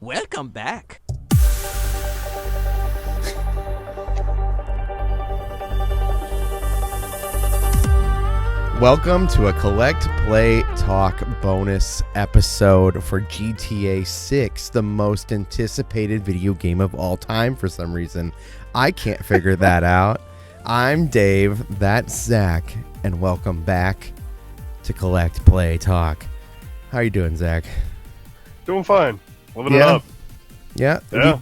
Welcome back. Welcome to a Collect Play Talk bonus episode for GTA 6, the most anticipated video game of all time for some reason. I can't figure that out. I'm Dave, that's Zach, and welcome back to Collect Play Talk. How you doing, Zach? Doing fine. Living it up. Yeah? Yeah.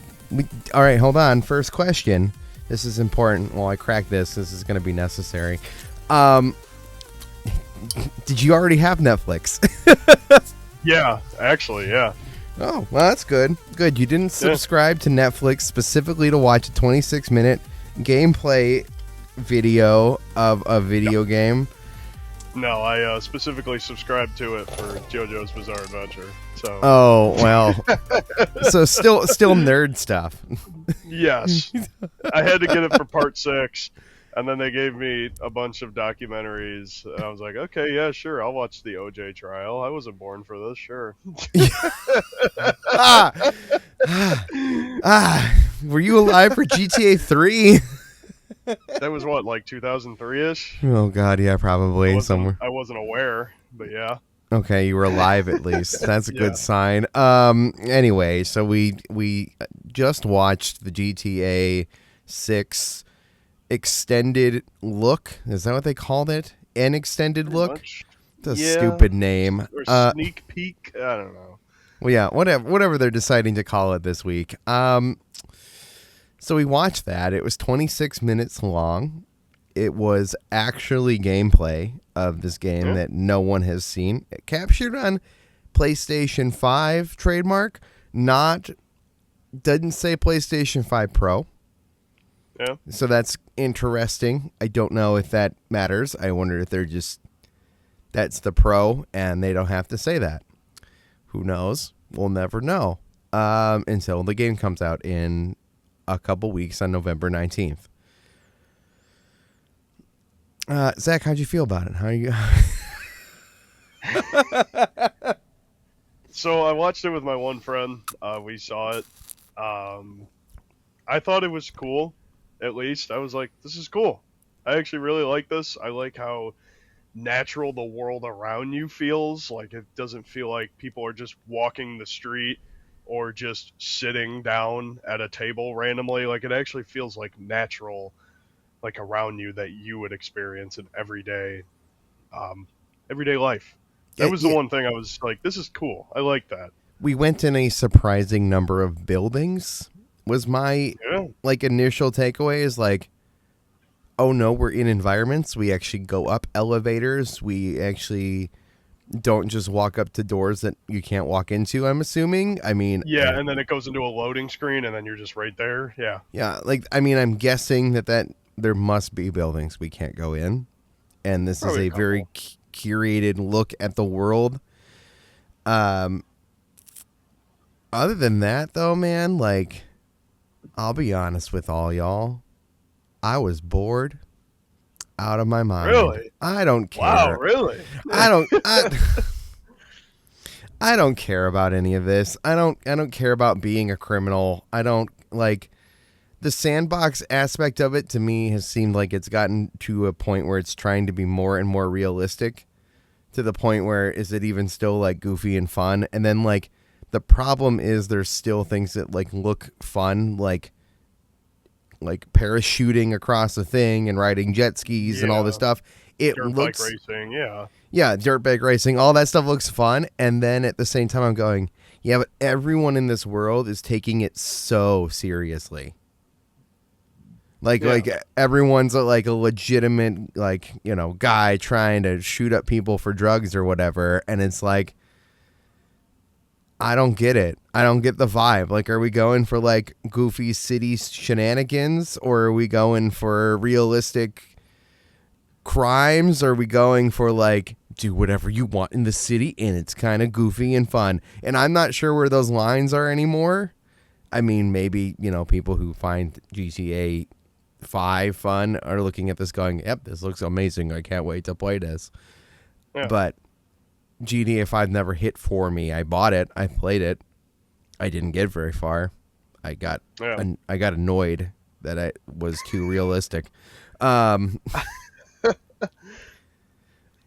All right, hold on. First question. This is important. While I crack this is going to be necessary. Did you already have Netflix? Yeah, actually, yeah. Oh, well, that's good. Good. You didn't subscribe to Netflix specifically to watch a 26-minute gameplay video of a video game. No, I specifically subscribed to it for JoJo's Bizarre Adventure. So. Oh, well. So still nerd stuff. Yes. I had to get it for part 6, and then they gave me a bunch of documentaries, and I was like, okay, yeah, sure, I'll watch the OJ trial. I wasn't born for this, sure. Were you alive for GTA 3? That was what, like 2003-ish? Oh, God, yeah, probably somewhere. I wasn't aware, but yeah. Okay, you were alive at least. That's a good sign. Anyway, so we just watched the GTA 6 extended look. Is that what they called it? An extended look? It's a stupid name. Or sneak peek? I don't know. Well, yeah, whatever they're deciding to call it this week. So we watched that. It was 26 minutes long. It was actually gameplay of this game that no one has seen. It captured on PlayStation 5 trademark. Doesn't say PlayStation 5 Pro. Yeah. So that's interesting. I don't know if that matters. I wonder if that's the Pro and they don't have to say that. Who knows? We'll never know until the game comes out in a couple weeks on November 19th. Zach, how'd you feel about it? How are you? So I watched it with my one friend. We saw it. I thought it was cool. At least I was like, this is cool. I actually really like this. I like how natural the world around you feels. Like, it doesn't feel like people are just walking the street or just sitting down at a table randomly. Like, it actually feels like natural, like around you, that you would experience in everyday life. That was the one thing I was like, this is cool. I like that. We went in a surprising number of buildings. Was my initial takeaway is like, oh no, we're in environments. We actually go up elevators. We actually don't just walk up to doors that you can't walk into, I'm assuming. I mean... Yeah, and then it goes into a loading screen, and then you're just right there. Yeah. Yeah, I'm guessing that there must be buildings we can't go in. And this is a very curated look at the world. Other than that, though, man, like... I'll be honest with all y'all. I was bored out of my mind. Really? I don't care. Wow, really? I don't care about any of this. I don't care about being a criminal. I don't like the sandbox aspect of it. To me, has seemed like it's gotten to a point where it's trying to be more and more realistic, to the point where is it even still like goofy and fun? And then like the problem is there's still things that like look fun, like parachuting across a thing and riding jet skis and all this stuff. Dirt bike racing, dirt bike racing, all that stuff looks fun. And then at the same time, I'm going, yeah, but everyone in this world is taking it so seriously. Like everyone's a legitimate guy trying to shoot up people for drugs or whatever, and it's like, I don't get it. I don't get the vibe. Like, are we going for like goofy city shenanigans, or are we going for realistic crimes? Are we going for like do whatever you want in the city and it's kind of goofy and fun? And I'm not sure where those lines are anymore. I mean, maybe, people who find GTA 5 fun are looking at this going, yep, this looks amazing. I can't wait to play this. Yeah. But GTA 5 never hit for me. I bought it. I played it. I didn't get very far. I got Yeah. I got annoyed that I was too realistic. Um,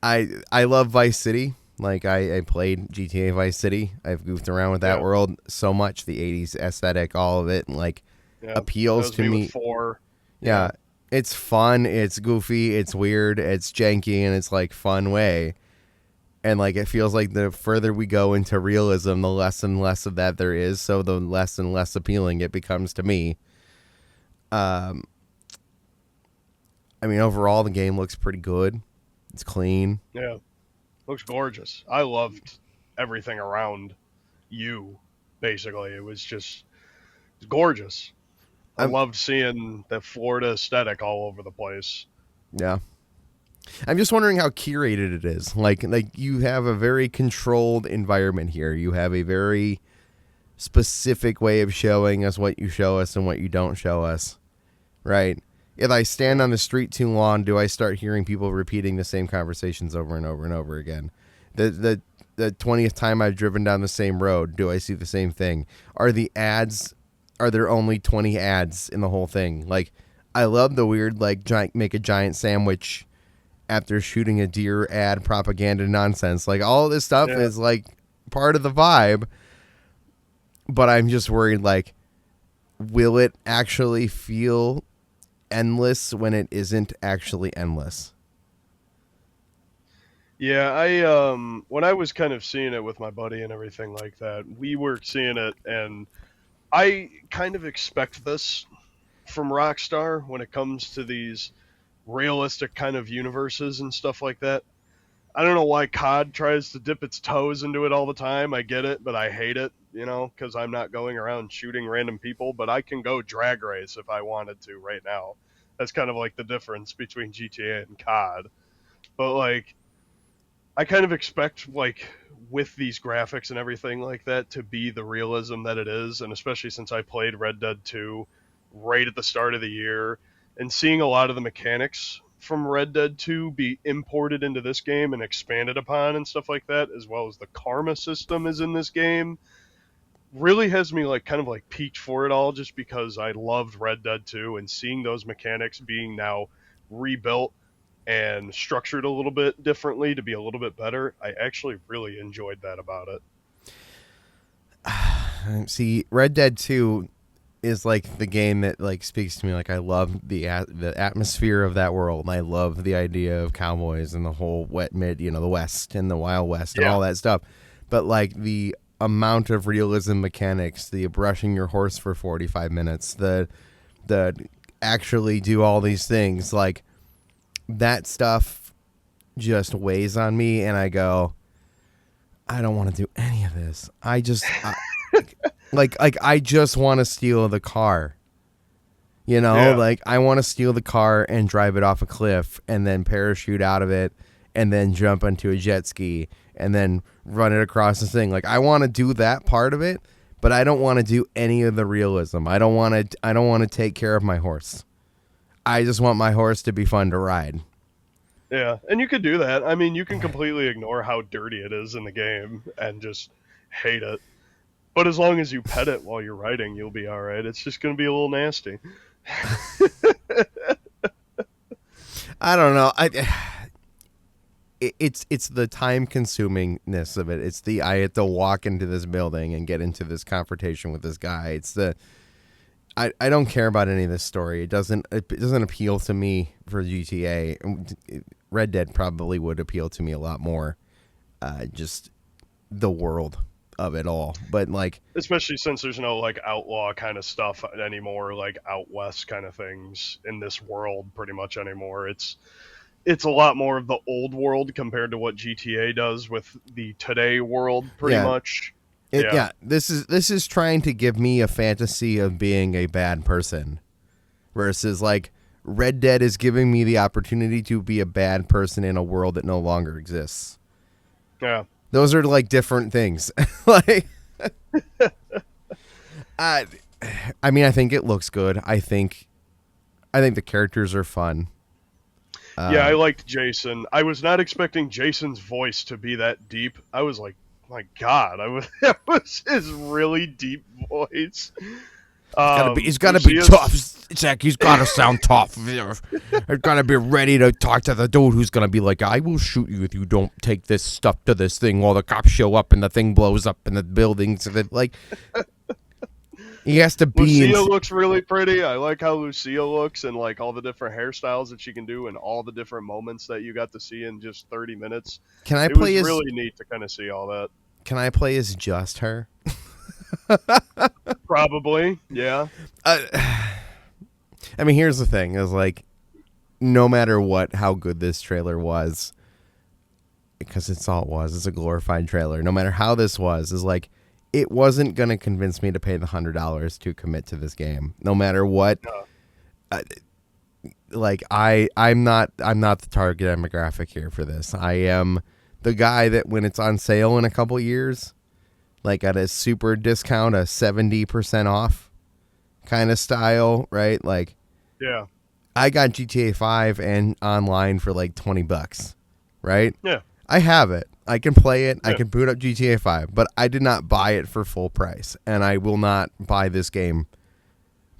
I love Vice City. Like I played GTA Vice City. I've goofed around with that Yeah. world so much. The '80s aesthetic, all of it, like Yeah. That appeals was to me with me. 4. Yeah, Yeah. it's fun. It's goofy. It's weird. It's janky, and it's like fun way. And like it feels like the further we go into realism, the less and less of that there is. So the less and less appealing it becomes to me. Um, I mean, overall the game looks pretty good. It's clean. Yeah. Looks gorgeous. I loved everything around you, basically. It was just gorgeous. I I'm loved seeing the Florida aesthetic all over the place. yeah. I'm just wondering how curated it is. Like you have a very controlled environment here. You have a very specific way of showing us what you show us and what you don't show us. Right? If I stand Yeah. on the street too long, do I start hearing people repeating the same conversations over and over and over again? The 20th time I've driven down the same road, do I see the same thing? Are there only 20 ads in the whole thing? Like I love the weird like giant, make a giant sandwich after shooting a deer ad propaganda nonsense. Like all of this stuff Yeah. is like part of the vibe, but I'm just worried like will it actually feel endless when it isn't actually endless? Yeah, I when I was kind of seeing it with my buddy and everything like that, we were seeing it and I kind of expect this from Rockstar when it comes to these realistic kind of universes and stuff like that. I don't know why COD tries to dip its toes into it all the time. I get it, but I hate it, because I'm not going around shooting random people, but I can go drag race if I wanted to right now. That's kind of like the difference between GTA and COD. But like I kind of expect like with these graphics and everything like that to be the realism that it is, and especially since I played Red Dead 2 right at the start of the year and seeing a lot of the mechanics from Red Dead 2 be imported into this game and expanded upon and stuff like that, as well as the karma system is in this game, really has me like kind of like peaked for it all just because I loved Red Dead 2 and seeing those mechanics being now rebuilt and structured a little bit differently to be a little bit better. I actually really enjoyed that about it. See, Red Dead 2 is like the game that like speaks to me. Like I love the atmosphere of that world, and I love the idea of cowboys and the whole the West and the Wild West and Yeah. all that stuff. But like the amount of realism mechanics, the brushing your horse for 45 minutes, the actually do all these things, like that stuff just weighs on me, and I go, I don't want to do any of this. Like I just want to steal the car. Yeah. Like I want to steal the car and drive it off a cliff and then parachute out of it and then jump onto a jet ski and then run it across the thing. Like I want to do that part of it, but I don't want to do any of the realism. I don't want to take care of my horse. I just want my horse to be fun to ride. Yeah. And you could do that. I mean, you can completely ignore how dirty it is in the game and just hate it. But as long as you pet it while you're riding, you'll be all right. It's just going to be a little nasty. I don't know. It's the time consumingness of it. It's the I have to walk into this building and get into this confrontation with this guy. It's the I don't care about any of this story. It doesn't appeal to me for GTA. Red Dead probably would appeal to me a lot more. Just the world of it all. But like Especially since there's no like outlaw kind of stuff anymore, like out west kind of things in this world pretty much anymore. It's a lot more of the old world compared to what GTA does with the today world pretty yeah, much. Yeah. this is trying to give me a fantasy of being a bad person versus like Red Dead is giving me the opportunity to be a bad person in a world that no longer exists. Yeah. Those are like different things. Like I I mean I think it looks good. I think the characters are fun. Yeah, I Um, liked Jason. I was not expecting Jason's voice to be that deep. I was like, my God, that was his really deep voice. He's got to be tough, Zach. He's got to sound tough. He's got to be ready to talk to the dude who's going to be like, I will shoot you if you don't take this stuff to this thing while the cops show up and the thing blows up in the buildings. Like, he has to be. Lucia looks really pretty. I like how Lucia looks and like all the different hairstyles that she can do and all the different moments that you got to see in just 30 minutes. Can I play as? It was really neat to kind of see all that. Can I play as just her? Probably, yeah. I mean, here's the thing: is like, no matter what, how good this trailer was, because it's all it was. It's a glorified trailer. No matter how this was, is like, it wasn't gonna convince me to pay the $100 to commit to this game. No matter what, like I'm not the target demographic here for this. I am the guy that when it's on sale in a couple years, like at a super discount, a 70% off kind of style, right? Like, yeah, I got GTA 5 and online for like $20, right? Yeah, I have it. I can play it. Yeah. I can boot up GTA 5, but I did not buy it for full price, and I will not buy this game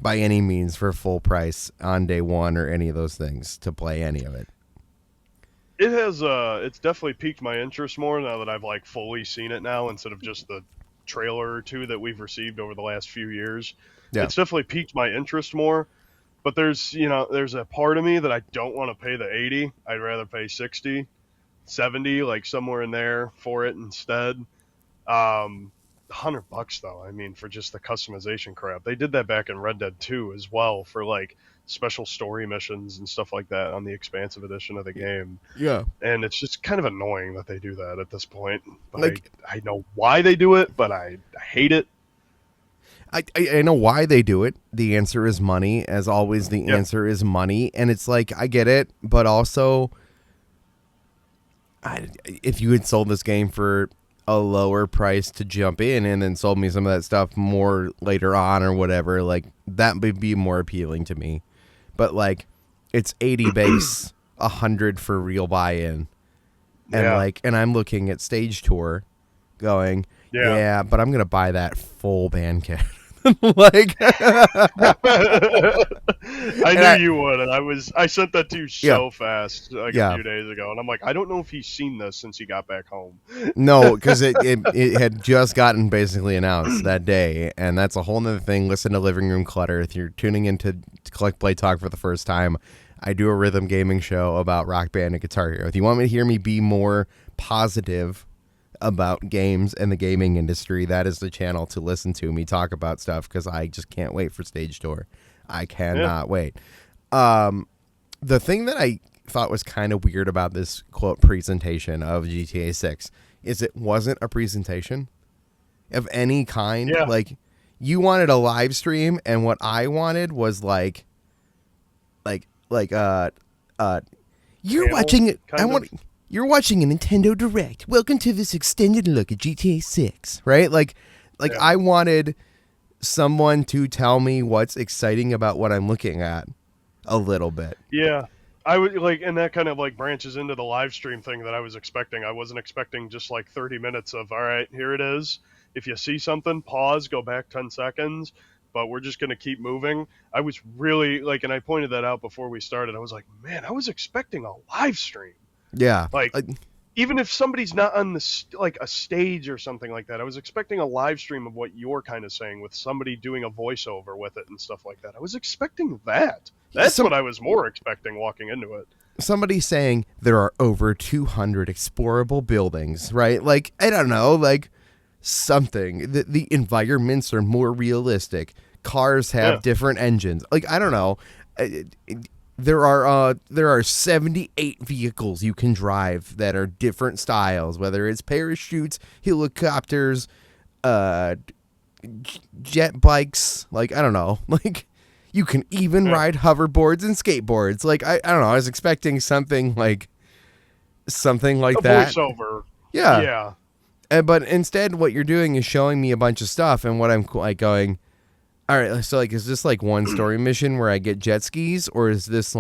by any means for full price on day one or any of those things to play any of it. It has it's definitely piqued my interest more now that I've like fully seen it now instead of just the trailer or two that we've received over the last few years. Yeah. It's definitely piqued my interest more, but there's a part of me that I don't want to pay the 80. I'd rather pay 60, 70, like somewhere in there for it instead. $100 though, I mean, for just the customization crap. They did that back in Red Dead 2 as well for like special story missions and stuff like that on the expansive edition of the game. Yeah. And it's just kind of annoying that they do that at this point. But like, I know why they do it, but I hate it. I know why they do it. The answer is money. As always, the answer is money. And it's like, I get it, but also, if you had sold this game for a lower price to jump in and then sold me some of that stuff more later on or whatever, like, that would be more appealing to me. But like, it's 80 base, 100 for real buy-in, and and I'm looking at Stage Tour, going, but I'm gonna buy that full band kit. Like, I knew you would, and I sent that to you so fast like a few days ago, and I'm like, I don't know if he's seen this since he got back home. No, because it had just gotten basically announced that day, and that's a whole nother thing. Listen to Living Room Clutter. If you're tuning into Collect Play Talk for the first time, I do a rhythm gaming show about Rock Band and Guitar Hero. If you want me to hear me be more positive about games and the gaming industry, that is the channel to listen to me talk about stuff, because I just can't wait for Stage Tour. I cannot wait. The thing that I thought was kind of weird about this quote presentation of GTA 6 is it wasn't a presentation of any kind. Like, you wanted a live stream, and what I wanted was you're watching it. You're watching a Nintendo Direct. Welcome to this extended look at GTA 6, right? I wanted someone to tell me what's exciting about what I'm looking at a little bit. Yeah. I would and that kind of branches into the live stream thing that I was expecting. I wasn't expecting just 30 minutes of, all right, here it is. If you see something, pause, go back 10 seconds, but we're just going to keep moving. I was really and I pointed that out before we started. I was like, man, I was expecting a live stream. Yeah. Even if somebody's not on the a stage or something like that, I was expecting a live stream of what you're kind of saying with somebody doing a voiceover with it and stuff like that. I was expecting that. That's what I was more expecting walking into it. Somebody saying there are over 200 explorable buildings, right? I don't know, something. The environments are more realistic. Cars have different engines. I don't know. There are 78 vehicles you can drive that are different styles, whether it's parachutes, helicopters, jet bikes. I don't know. You can even ride hoverboards and skateboards. I don't know. I was expecting something like that. Voiceover. Yeah. But instead, what you're doing is showing me a bunch of stuff, and what I'm going, all right, so is this one story mission where I get jet skis, or is this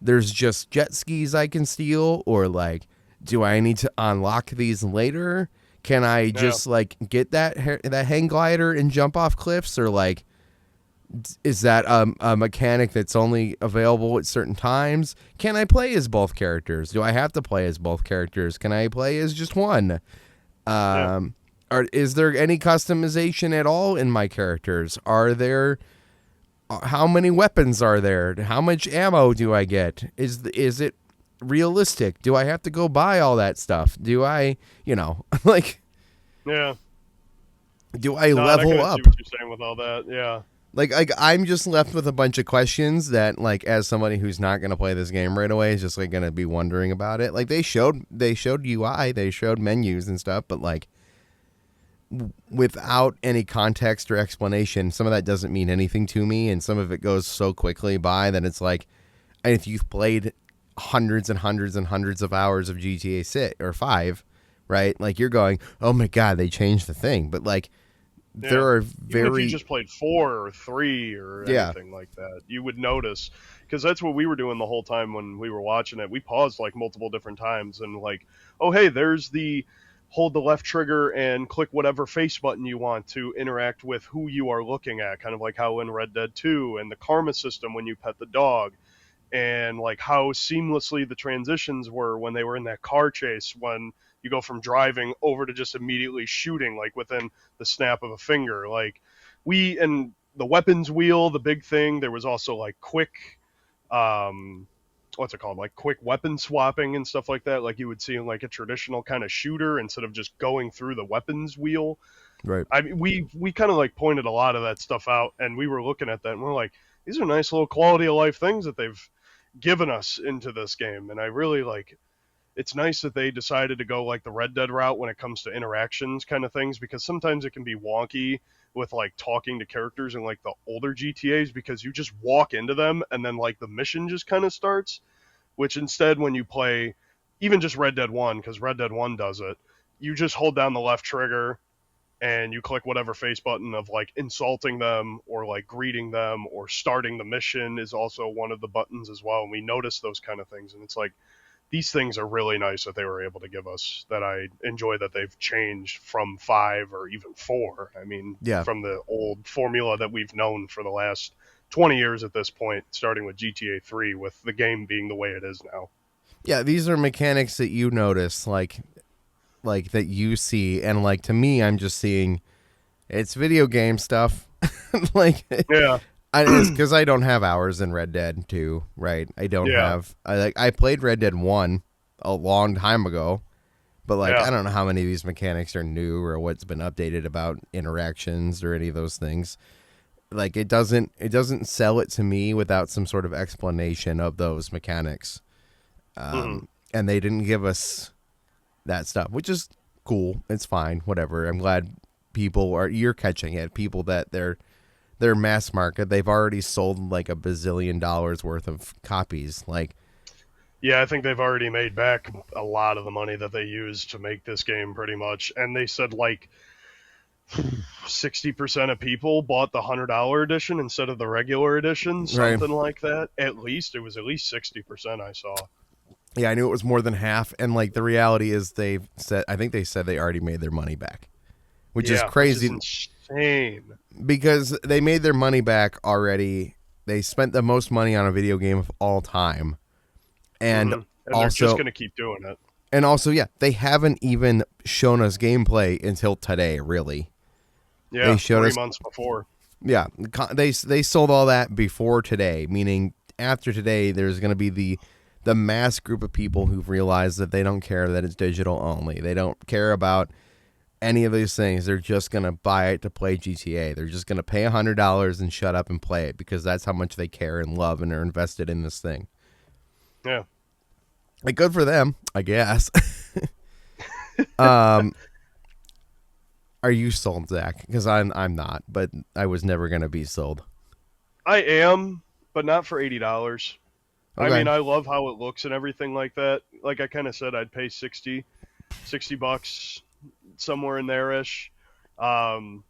there's just jet skis I can steal, or do I need to unlock these later? Can I Yeah. just like get that hang glider and jump off cliffs, or like is that a mechanic that's only available at certain times? Can I play as both characters? Do I have to play as both characters? Can I play as just one? Yeah. Um, is there any customization at all in my characters? Are there how many weapons are there? How much ammo do I get? Is it realistic? Do I have to go buy all that stuff? Do I, like, Yeah. do I No, and I level kind of see up? what you're saying with all that. Yeah. Like I'm just left with a bunch of questions that, like, as somebody who's not going to play this game right away is just like going to be wondering about it. Like they showed UI, they showed menus and stuff, but like without any context or explanation, some of that doesn't mean anything to me, and some of it goes so quickly by that it's like, and if you've played hundreds and hundreds and hundreds of hours of GTA 6 or 5, right? Like you're going, "Oh my god, they changed the thing." But like Yeah. there are Even if you very just played 4 or 3 or yeah, anything like that, you would notice, because that's what we were doing the whole time when we were watching it. We paused like multiple different times and like, oh hey, there's the hold the left trigger and click whatever face button you want to interact with who you are looking at, kind of like how in Red Dead 2, and the karma system when you pet the dog, and like how seamlessly the transitions were when they were in that car chase, when you go from driving over to just immediately shooting like within the snap of a finger. Like we and the weapons wheel, the big thing, there was also like quick um what's it called, like quick weapon swapping and stuff like that, like you would see in like a traditional kind of shooter instead of just going through the weapons wheel. right. I mean, we kind of like pointed a lot of that stuff out, and we were looking at that, and we're like, these are nice little quality of life things that they've given us into this game, and I really like. It's nice that they decided to go like the Red Dead route when it comes to interactions kind of things, because sometimes it can be wonky with like talking to characters in like the older GTA's, because you just walk into them and then like the mission just kind of starts, which instead when you play even just Red Dead 1, because Red Dead 1 does it, you just hold down the left trigger and you click whatever face button of like insulting them or like greeting them, or starting the mission is also one of the buttons as well. And we notice those kind of things, and it's like these things are really nice that they were able to give us, that I enjoy that they've changed from 5 or even 4. I mean, Yeah. from the old formula that we've known for the last 20 years at this point, starting with GTA 3, with the game being the way it is now. Yeah, these are mechanics that you notice, like that you see, and like to me, I'm just seeing it's video game stuff. Like, Yeah. it's because I don't have hours in Red Dead 2, right? I don't Yeah. have. I played Red Dead 1 a long time ago, but like Yeah. I don't know how many of these mechanics are new or what's been updated about interactions or any of those things. Like it doesn't sell it to me without some sort of explanation of those mechanics. Hmm. And they didn't give us that stuff, which is cool. It's fine, whatever. I'm glad you're catching it. People that they're mass market. They've already sold like $1 billion worth of copies. Like, Yeah, I think they've already made back a lot of the money that they used to make this game, pretty much. And they said like 60% of people bought the $100 edition instead of the regular edition, right? something like that. At least it was at least 60% I saw. Yeah, I knew it was more than half. And like the reality is, I think they said they already made their money back, which is Yeah, which is crazy insane. because they made their money back already. They spent the most money on a video game of all time, and And they're just also going to keep doing it. yeah, they haven't even shown us gameplay until today. Really, they Yeah, showed 3 months before. yeah, they sold all that before today, meaning after today, there's going to be the mass group of people who've realized that they don't care that it's digital only. They don't care about any of these things. They're just going to buy it to play GTA. They're just going to pay $100 and shut up and play it because that's how much they care and love and are invested in this thing. Yeah. Like, good for them, I guess. um, are you sold, Zach? Because I'm not, but I was never going to be sold. I am, but not for $80. I Okay. mean, I love how it looks and everything like that. Like I kind of said, I'd pay 60 bucks, somewhere in there ish. Um,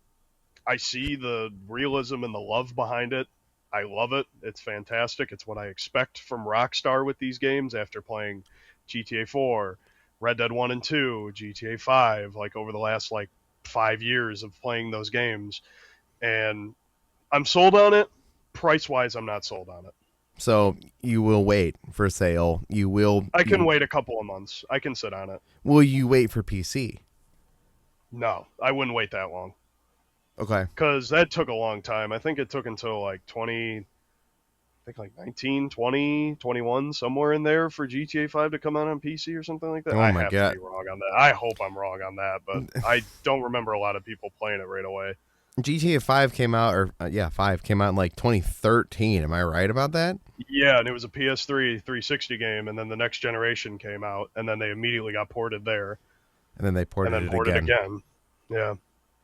I see the realism and the love behind it. I love it. It's fantastic. It's what I expect from Rockstar with these games after playing GTA 4, Red Dead 1 and 2, GTA 5, like over the last like 5 years of playing those games. And I'm sold on it. Price wise, I'm not sold on it. So you will wait for sale. You will I can be. wait a couple of months. I can sit on it. Will you wait for PC? No, I wouldn't wait that long Okay. because that took a long time. I think it took until like 20, I think like 19, 20, 21, somewhere in there for GTA 5 to come out on PC or something like that. Oh I my have to be god. wrong on that. I hope I'm wrong on that, but I don't remember a lot of people playing it right away. GTA 5 came out, or yeah, 5 came out in like 2013. Am I right about that? Yeah, and it was a PS3 360 game, and then the next generation came out, and then they immediately got ported there, And then they and ported then it ported again, again. Yeah.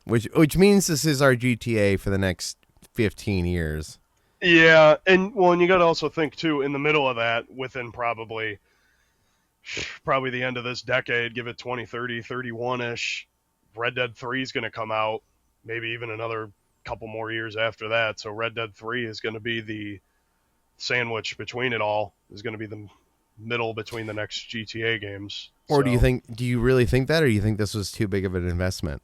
which means this is our GTA for the next 15 years. Yeah, and well, and you got to also think too. In the middle of that, within probably the end of this decade, give it 2030, 31 ish, Red Dead 3 is going to come out. Maybe even another couple more years after that. So Red Dead 3 is going to be the sandwich between it all. Is going to be the middle between the next GTA games. Or do you So think? Do you really think that, or do you think this was too big of an investment?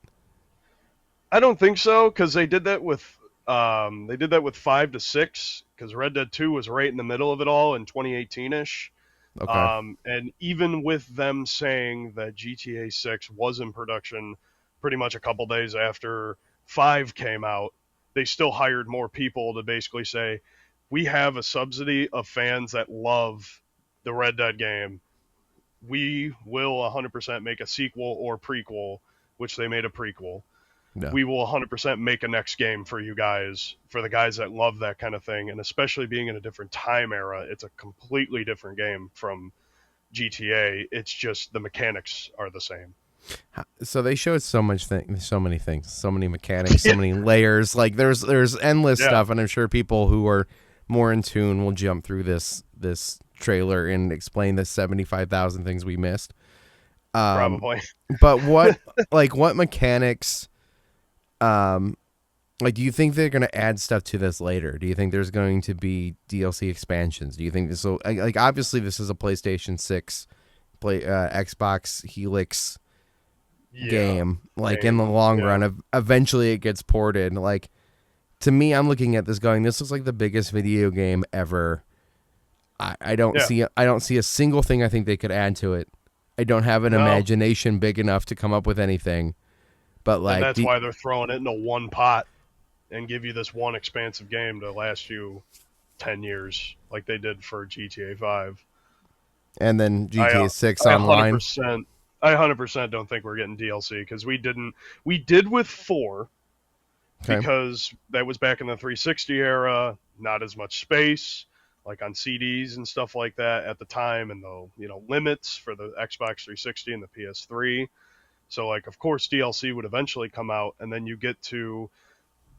I don't think so because they did that with 5 to 6 because Red Dead 2 was right in the middle of it all in 2018 ish. Okay. And even with them saying that GTA 6 was in production pretty much a couple days after 5 came out, they still hired more people to basically say, we have a subsidy of fans that love the Red Dead game. We will 100% make a sequel or prequel, which they made a prequel. No. We will 100% make a next game for you guys, for the guys that love that kind of thing. And especially being in a different time era, it's a completely different game from GTA. It's just the mechanics are the same. So they showed so so many things, so many mechanics, so many layers. Like there's endless Yeah, stuff, and I'm sure people who are more in tune will jump through this trailer and explain the 75,000 things we missed. Um, probably. but what mechanics? Um, like, do you think they're going to add stuff to this later? Do you think there's going to be DLC expansions? Do you think this will like obviously this is a PlayStation 6 Xbox Helix Yeah, game? Like in the game. long Yeah, run, eventually it gets ported. Like to me, I'm looking at this going, this looks like the biggest video game ever. yeah. I don't see a single thing I think they could add to it. I don't have an No, imagination big enough to come up with anything. But and like, that's why they're throwing it into one pot and give you this one expansive game to last you 10 years, like they did for GTA 5. and then I GTA 6 I online. 100% I 100% don't think we're getting DLC because we did with 4 Okay. because that was back in the 360 era, not as much space like on CDs and stuff like that at the time, and the limits for the Xbox 360 and the PS3. So like of course DLC would eventually come out, and then you get to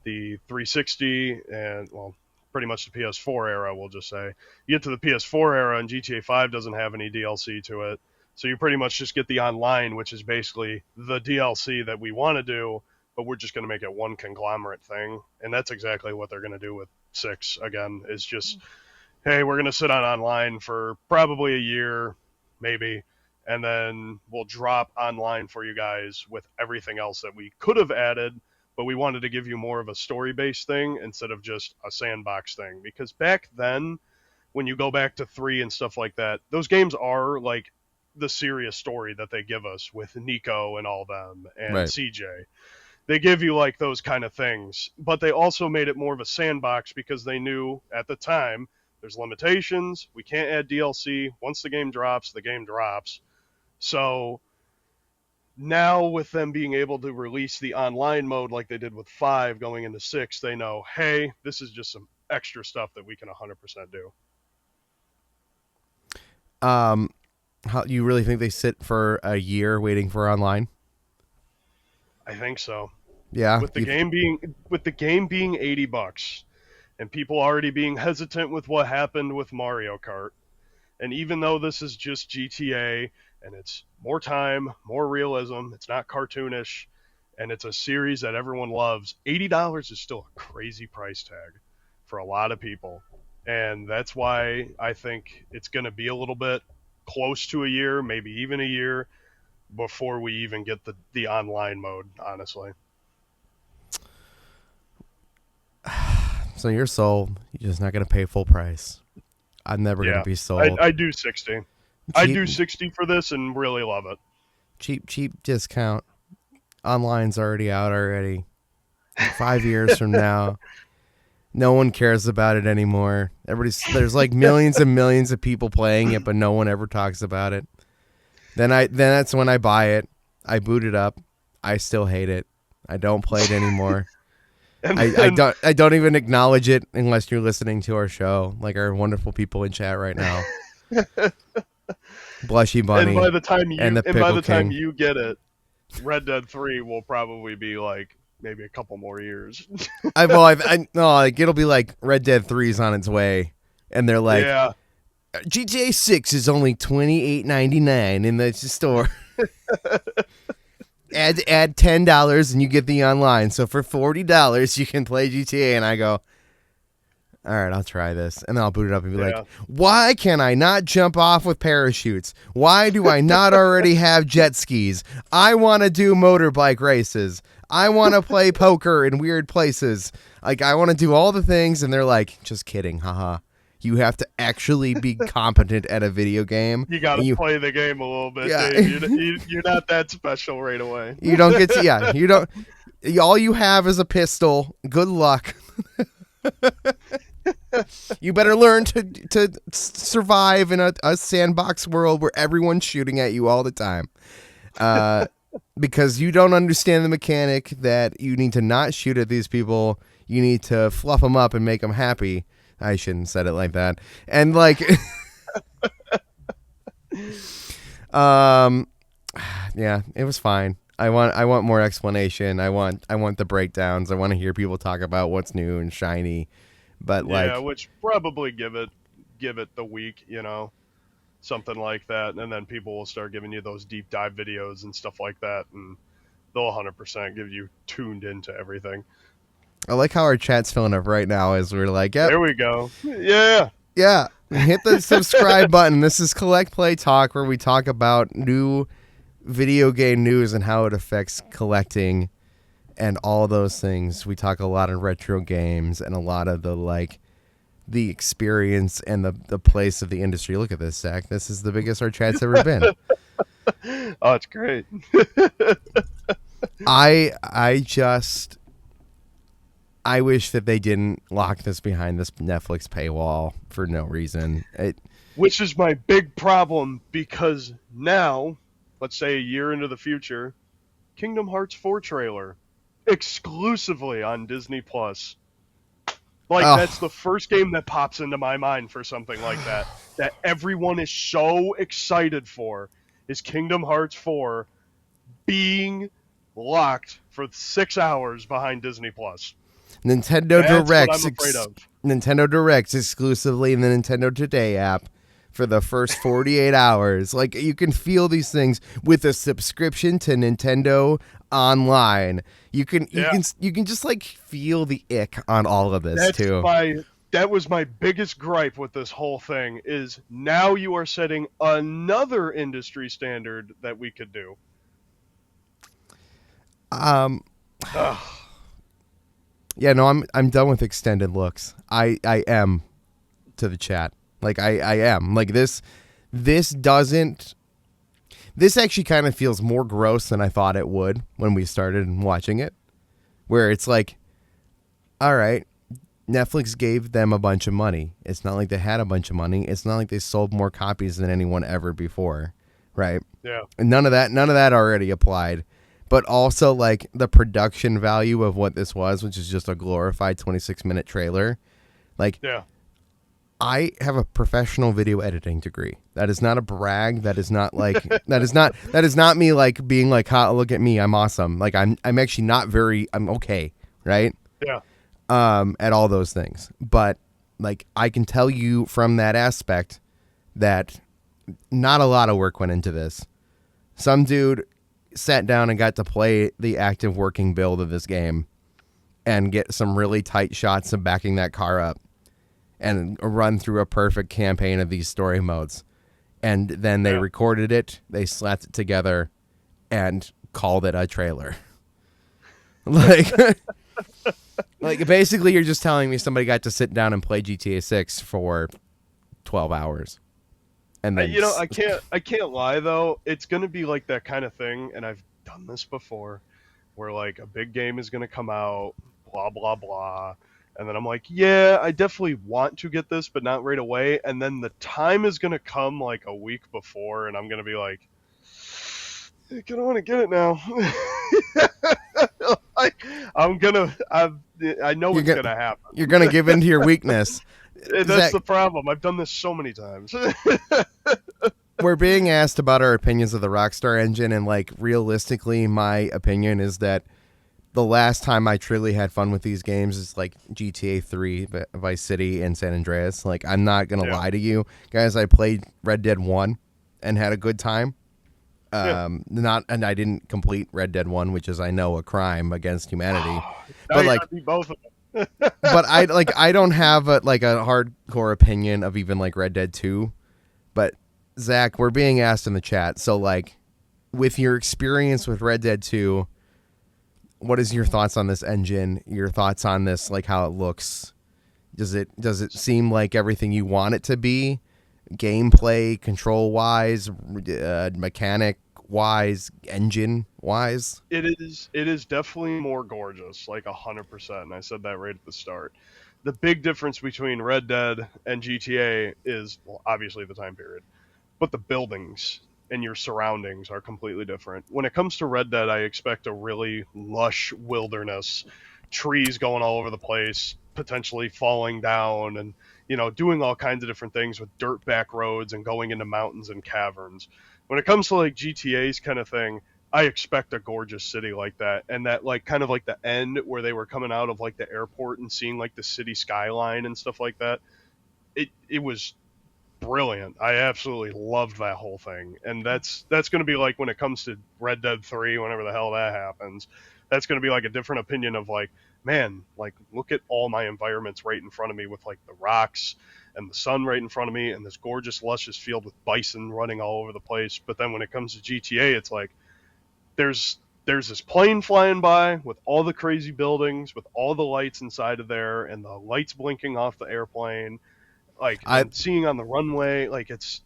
the 360 and well pretty much the PS4 era, we'll just say. You get to the PS4 era and GTA 5 doesn't have any DLC to it. So you pretty much just get the online, which is basically the DLC that we want to do, but we're just going to make it one conglomerate thing. And that's exactly what they're going to do with 6 again, is just, hey, we're going to sit on online for probably a year, maybe, and then we'll drop online for you guys with everything else that we could have added, but we wanted to give you more of a story based thing instead of just a sandbox thing. Because back then, when you go back to 3 and stuff like that, those games are like the serious story that they give us with Nico and all them and Right. CJ. They give you like those kind of things, but they also made it more of a sandbox because they knew at the time there's limitations. We can't add DLC. Once the game drops, the game drops. So now with them being able to release the online mode like they did with 5 going into 6, they know, hey, this is just some extra stuff that we can 100% do. How you really think they sit for a year waiting for online? I think so. Yeah. With the game being $80 and people already being hesitant with what happened with Mario Kart, and even though this is just GTA and it's more time, more realism, it's not cartoonish, and it's a series that everyone loves, $80 is still a crazy price tag for a lot of people. And that's why I think it's going to be a little bit close to a year, maybe even a year. before we even get the online mode, honestly. So you're sold. You're just not gonna pay full price. I'm never gonna Yeah, be I, sold. I do 60. I Cheap, do 60 for this and really love it. cheap discount. Online's already out already. 5 years from now, no one cares about it anymore. There's like millions and millions of people playing it, but no one ever talks about it. Then that's when I buy it. I boot it up. I still hate it. I don't play it anymore. And I then, don't even acknowledge it unless you're listening to our show, like our wonderful people in chat right now. Blushy and Bunny by the time and you the and by Pickle the time King. you get it, Red Dead 3 will probably be like maybe a couple more years. No, like it'll be like Red Dead 3's on its way, and they're like, Yeah. GTA 6 is only $28.99 in the store. add $10 and you get the online. So for $40 you can play GTA, and I go, all right, I'll try this. And then I'll boot it up and be like, Yeah. why can I not jump off with parachutes? Why do I not already have jet skis? I want to do motorbike races. I want to play poker in weird places. Like, I want to do all the things. And they're like, just kidding. Haha. You have to actually be competent at a video game. You got And to play the game a little bit, Yeah. Dave. You're not that special right away. You don't get to, yeah, you don't, all you have is a pistol. Good luck. You better learn to survive in a sandbox world where everyone's shooting at you all the time. Because you don't understand the mechanic that you need to not shoot at these people. You need to fluff them up and make them happy. I shouldn't have said it like that. And like, yeah, it was fine. I want more explanation. I want the breakdowns. I want to hear people talk about what's new and shiny. But like, Yeah, which probably give it the week, something like that, and then people will start giving you those deep dive videos and stuff like that, and they'll 100% give you tuned into everything. I like how our chat's filling up right now as we're like, yep, There we go. Yeah. yeah, hit the subscribe button. This is Collect Play Talk, where we talk about new video game news and how it affects collecting and all those things. We talk a lot of retro games and a lot of the experience and the place of the industry. Look at this, Zach. This is the biggest our chat's ever been. Oh, it's great. I wish that they didn't lock this behind this Netflix paywall for no reason. Which is my big problem, because now, let's say a year into the future, Kingdom Hearts 4 trailer exclusively on Disney Plus. That's the first game that pops into my mind for something like that everyone is so excited for, is Kingdom Hearts 4 being locked for 6 hours behind Disney Plus. Nintendo That's Directs, what I'm afraid of. Nintendo Directs exclusively in the Nintendo Today app for the first 48 hours. Like, you can feel these things with a subscription to Nintendo Online. You can just like feel the ick on all of this too. That was my biggest gripe with this whole thing, is now you are setting another industry standard that we could do. Yeah, no, I'm done with extended looks. I am, to the chat. Like, I am. Like, this actually kind of feels more gross than I thought it would when we started watching it. Where it's like, all right, Netflix gave them a bunch of money. It's not like they had a bunch of money. It's not like they sold more copies than anyone ever before, right? Yeah. And none of that already applied. But also, like, the production value of what this was, which is just a glorified 26-minute trailer. Like, yeah. I have a professional video editing degree. That is not a brag. That is not like that is not me like being like, "Ha, look at me, I'm awesome." Like, I'm actually not I'm okay, right? Yeah. At all those things. But like, I can tell you from that aspect that not a lot of work went into this. Some dude sat down and got to play the active working build of this game and get some really tight shots of backing that car up and run through a perfect campaign of these story modes. And then they recorded it, they slapped it together, and called it a trailer. Like, like basically, you're just telling me somebody got to sit down and play GTA 6 for 12 hours, and then I can't lie though. It's gonna be like that kind of thing, and I've done this before, where like a big game is gonna come out, blah blah blah, and then I'm like, yeah, I definitely want to get this, but not right away. And then the time is gonna come like a week before, and I'm gonna be like, I don't want to get it now. I know it's gonna happen. You're gonna give in to your weakness. That's the problem. I've done this so many times. We're being asked about our opinions of the Rockstar engine, and like realistically, my opinion is that the last time I truly had fun with these games is like GTA 3, Vice City, and San Andreas. Like, I'm not gonna lie to you guys. I played Red Dead 1 and had a good time. And I didn't complete Red Dead 1, which is, I know, a crime against humanity. But like both of them. But I don't have a hardcore opinion of even like Red Dead 2. But Zach, we're being asked in the chat. So like, with your experience with Red Dead 2, what is your thoughts on this engine? Your thoughts on this, like how it looks? Does it seem like everything you want it to be? Gameplay, control wise, mechanic wise, engine wise? It is definitely more gorgeous, like 100%. And I said that right at the start. The big difference between Red Dead and GTA is, well, obviously the time period, but the buildings and your surroundings are completely different. When it comes to Red Dead, I expect a really lush wilderness, trees going all over the place, potentially falling down, and doing all kinds of different things with dirt back roads and going into mountains and caverns. When it comes to like GTA's kind of thing, I expect a gorgeous city like that, and that like kind of like the end where they were coming out of like the airport and seeing like the city skyline and stuff like that. It was brilliant. I absolutely loved that whole thing, and that's going to be like when it comes to Red Dead 3, whenever the hell that happens. That's going to be like a different opinion of like, man, like look at all my environments right in front of me with like the rocks and the sun right in front of me and this gorgeous luscious field with bison running all over the place. But then when it comes to GTA, it's like there's this plane flying by with all the crazy buildings, with all the lights inside of there and the lights blinking off the airplane, like and seeing on the runway. Like it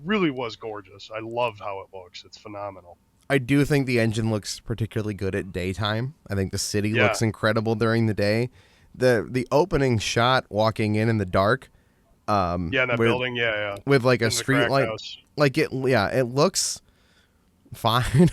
really was gorgeous. I loved how it looks. It's phenomenal. I do think the engine looks particularly good at daytime. I think the city looks incredible during the day. The opening shot walking in the dark. That building, with like a street light, like it looks fine.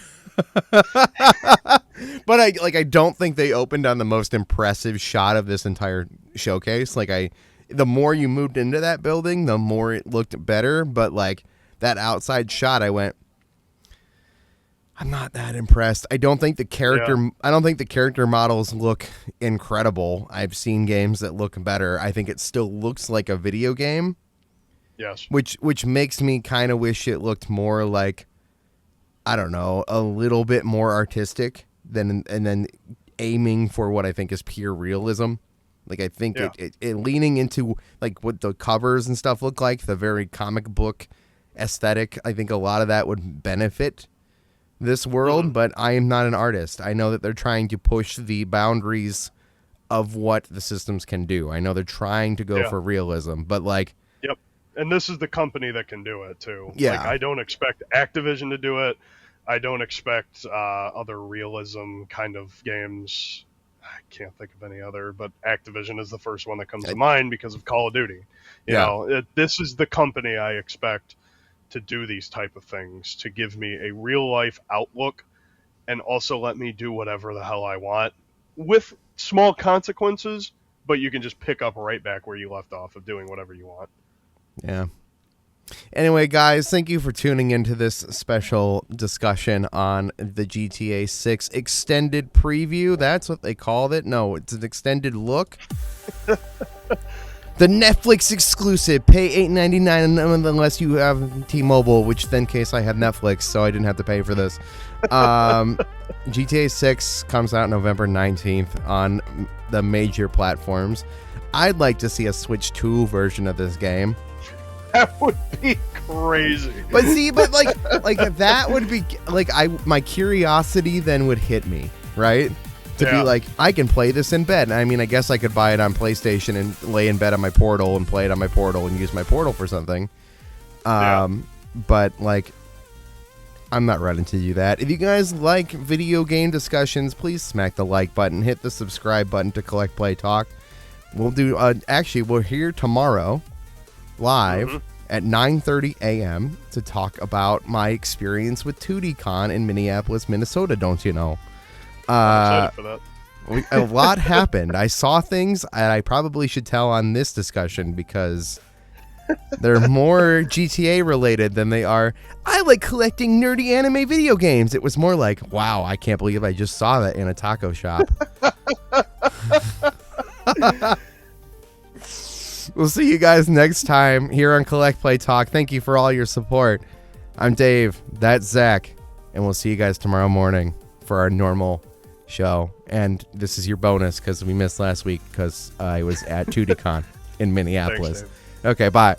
But I don't think they opened on the most impressive shot of this entire showcase. The more you moved into that building, the more it looked better. But like that outside shot, I went, I'm not that impressed. I don't think the character models look incredible. I've seen games that look better. I think it still looks like a video game. Yes. Which makes me kind of wish it looked more like, I don't know, a little bit more artistic and then aiming for what I think is pure realism. Like I think it leaning into like what the covers and stuff look like, the very comic book aesthetic. I think a lot of that would benefit this world, but I am not an artist. I know that they're trying to push the boundaries of what the systems can do. I know they're trying to go for realism, but like... Yep. And this is the company that can do it, too. Yeah. Like, I don't expect Activision to do it. I don't expect other realism kind of games. I can't think of any other, but Activision is the first one that comes to mind because of Call of Duty. You know, this is the company I expect to do these type of things, to give me a real life outlook and also let me do whatever the hell I want with small consequences, but you can just pick up right back where you left off of doing whatever you want. Yeah. Anyway, guys, thank you for tuning into this special discussion on the GTA 6 extended preview. That's what they called it. No, it's an extended look. The Netflix exclusive. Pay $8.99 unless you have T-Mobile, which then case I have Netflix, so I didn't have to pay for this. GTA 6 comes out November 19th on the major platforms. I'd like to see a Switch 2 version of this game. That would be crazy. But see, but like that would be like my curiosity then would hit me, right? To be like, I can play this in bed. I mean, I guess I could buy it on PlayStation and lay in bed on my Portal and play it on my Portal and use my Portal for something. But like, I'm not ready to do that. If you guys like video game discussions, please smack the like button, hit the subscribe button to Collect Play Talk. We'll do. Actually, we're here tomorrow, live at 9:30 a.m. to talk about my experience with 2DCon in Minneapolis, Minnesota. Don't you know? I'm excited for that. A lot happened. I saw things that I probably should tell on this discussion because they're more GTA related than they are. I like collecting nerdy anime video games. It was more like, wow, I can't believe I just saw that in a taco shop. We'll see you guys next time here on Collect Play Talk. Thank you for all your support. I'm Dave. That's Zach. And we'll see you guys tomorrow morning for our normal show. And this is your bonus because we missed last week because I was at 2DCon in Minneapolis. Thanks, Okay, bye.